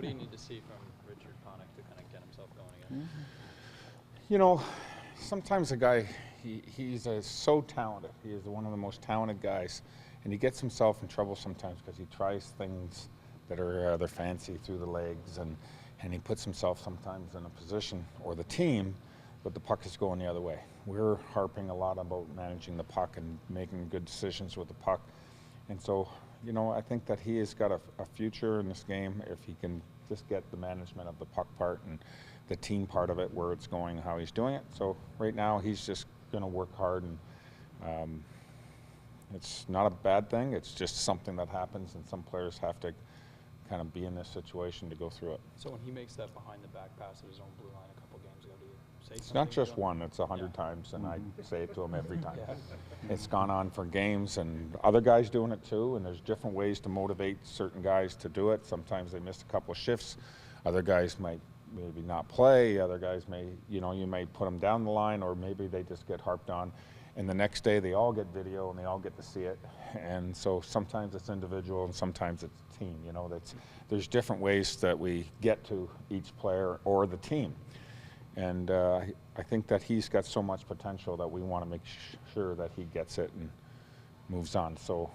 do you need to see from Richard Panik to kind of get himself going again? You know, sometimes a guy, he's so talented. He is one of the most talented guys, and he gets himself in trouble sometimes because he tries things that are they're fancy through the legs, and he puts himself sometimes in a position, or the team, but the puck is going the other way. We're harping a lot about managing the puck and making good decisions with the puck, and so, you know, I think that he has got a future in this game if he can just get the management of the puck part and the team part of it, where it's going, how he's doing it. So right now he's just going to work hard, and it's not a bad thing. It's just something that happens, and some players have to kind of be in this situation to go through it. So when he makes that behind the back pass at his own blue line a couple games ago, do you say It's something? not just one, it's 100 times, and I say it to him every time. It's gone on for games, and other guys doing it too, and there's different ways to motivate certain guys to do it. Sometimes they miss a couple of shifts. Other guys might maybe not play. Other guys may, you know, you may put them down the line, or maybe they just get harped on. And the next day they all get video and they all get to see it. And so sometimes it's individual and sometimes it's team. You know, there's different ways that we get to each player or the team. And I think that he's got so much potential that we want to make sure that he gets it and moves on. So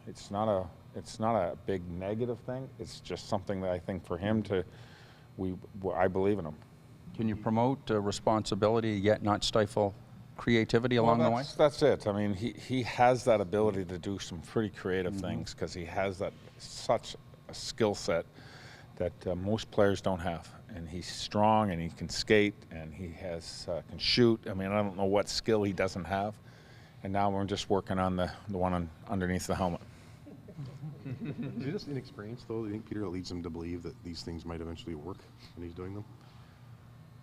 it's not a big negative thing. It's just something that I think for him to, I believe in him. Can you promote responsibility yet not stifle creativity along the way? That's it. I mean, he has that ability to do some pretty creative things because he has such a skill set that most players don't have. And he's strong, and he can skate, and he can shoot. I mean, I don't know what skill he doesn't have. And now we're just working on the one underneath the helmet. Is it just inexperience, though? Do you think, Peter, it leads him to believe that these things might eventually work when he's doing them?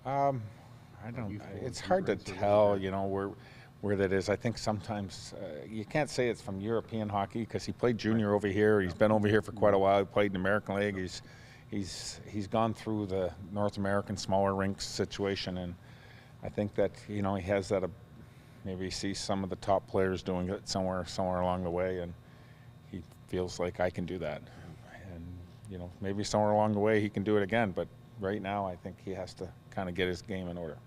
I don't. It's hard to tell, you know, where that is. I think sometimes you can't say it's from European hockey because he played junior over here. He's been over here for quite a while. He played in the American League. He's gone through the North American smaller rinks situation, and I think that, you know, he has that. Maybe he sees some of the top players doing it somewhere along the way, and he feels like I can do that. And, you know, maybe somewhere along the way he can do it again. But right now, I think he has to kind of get his game in order.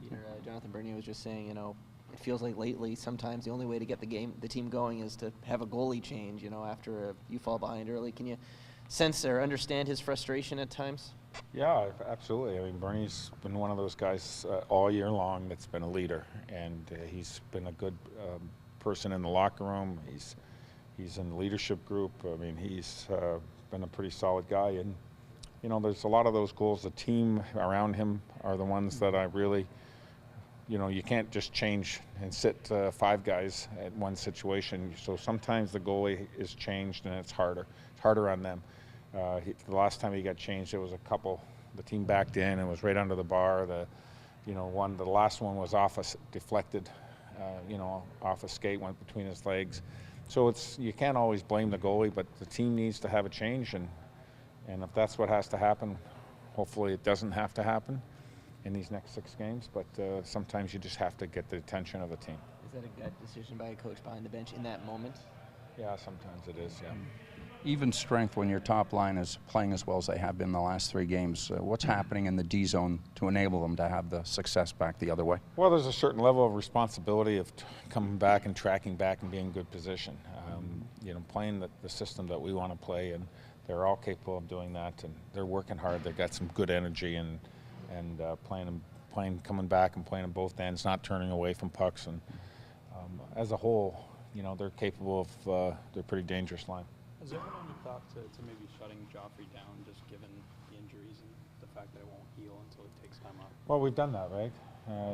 Peter, Jonathan Bernier was just saying, you know, it feels like lately sometimes the only way to get the team going is to have a goalie change, you know, after you fall behind early. Can you sense or understand his frustration at times? Yeah, absolutely. I mean, Bernie's been one of those guys all year long that's been a leader, and he's been a good person in the locker room. He's in the leadership group. I mean, he's been a pretty solid guy, and you know, there's a lot of those goals. The team around him are the ones that I really, you know, you can't just change and sit 5 guys at one situation. So sometimes the goalie is changed, and it's harder. It's harder on them. The last time he got changed, it was the team backed in and was right under the bar. The last one was deflected, you know, off a skate, went between his legs. So you can't always blame the goalie, but the team needs to have a change, and if that's what has to happen, hopefully it doesn't have to happen in these next 6 games, but sometimes you just have to get the attention of the team. Is that a gut decision by a coach behind the bench in that moment? Yeah, sometimes it is, yeah. Even strength when your top line is playing as well as they have been the last 3 games. What's happening in the D zone to enable them to have the success back the other way? Well, there's a certain level of responsibility of coming back and tracking back and being in good position. You know, playing the system that we want to play, and they're all capable of doing that, and they're working hard. They've got some good energy, and playing, coming back and playing on both ends, not turning away from pucks, and as a whole, you know, they're capable of. They're a pretty dangerous line. Has there been any thought to maybe shutting Joffrey down, just given the injuries and the fact that it won't heal until it takes time off? Well, we've done that, right?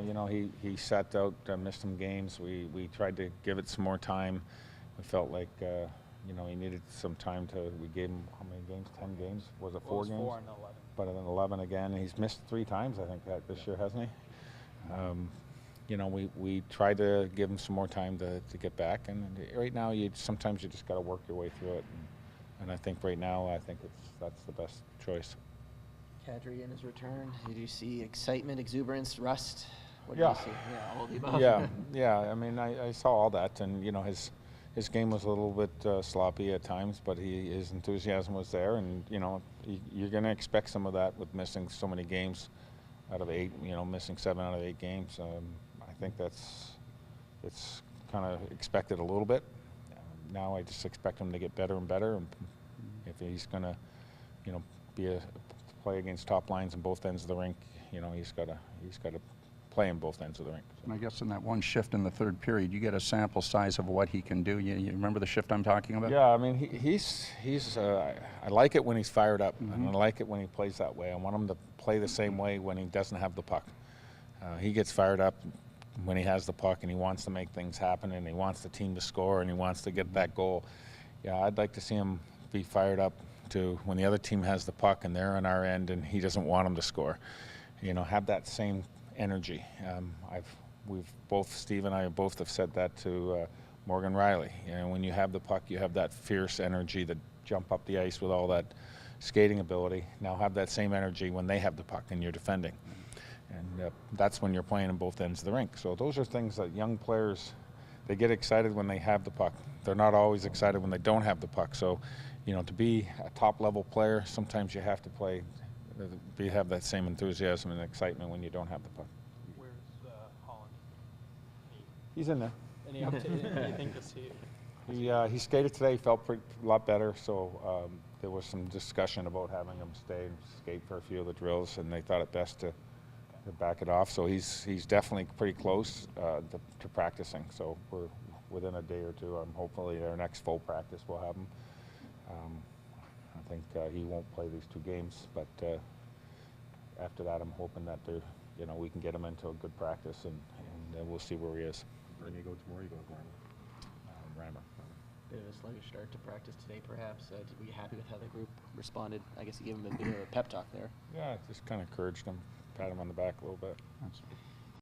You know, he sat out, missed some games. We tried to give it some more time. We felt like, you know, he needed some time we gave him, how many games? 10 games? Was it 4 games? 4 and 11. But then 11 again. And he's missed 3 times, I think, this year, hasn't he? You know, we tried to give him some more time to get back. And right now, sometimes you just got to work your way through it. And I think right now, that's the best choice. Kadri in his return. Did you see excitement, exuberance, rust? What did Yeah. you see? Yeah, all of the above. Yeah. I mean, I saw all that, and you know, his his game was a little bit sloppy at times, but his enthusiasm was there, and you're going to expect some of that with missing so many games out of 8. Missing 7 out of 8 games. I think it's kind of expected a little bit. Now I just expect him to get better and better, and if he's going to, play against top lines on both ends of the rink, he's got to play in both ends of the rink. And I guess in that one shift in the third period, you get a sample size of what he can do. You remember the shift I'm talking about? Yeah, I mean, he's I like it when he's fired up, and I like it when he plays that way. I want him to play the same way when he doesn't have the puck. He gets fired up when he has the puck, and he wants to make things happen, and he wants the team to score, and he wants to get that goal. Yeah, I'd like to see him be fired up to when the other team has the puck and they're on our end, and he doesn't want them to score. Have that same energy. Steve and I both have said that to Morgan Riley. When you have the puck, you have that fierce energy to jump up the ice with all that skating ability. Now have that same energy when they have the puck and you're defending. And that's when you're playing on both ends of the rink. So those are things that young players, they get excited when they have the puck. They're not always excited when they don't have the puck. So, to be a top-level player, sometimes you have to have that same enthusiasm and excitement when you don't have the puck. Where's Holland? He's in there. Any update? Anything to see? He skated today. He felt a lot better. So there was some discussion about having him stay and skate for a few of the drills, and they thought it best to back it off. So he's definitely pretty close to practicing. So we're within a day or two. Hopefully our next full practice we'll have him. I think he won't play these 2 games, but after that, I'm hoping that we can get him into a good practice, and we'll see where he is. Where do you go tomorrow? You go to Rammer. Bit of a sluggish start to practice today, perhaps. Were you happy with how the group responded? I guess you gave him a bit of a pep talk there. Yeah, just kind of encouraged him, pat him on the back a little bit.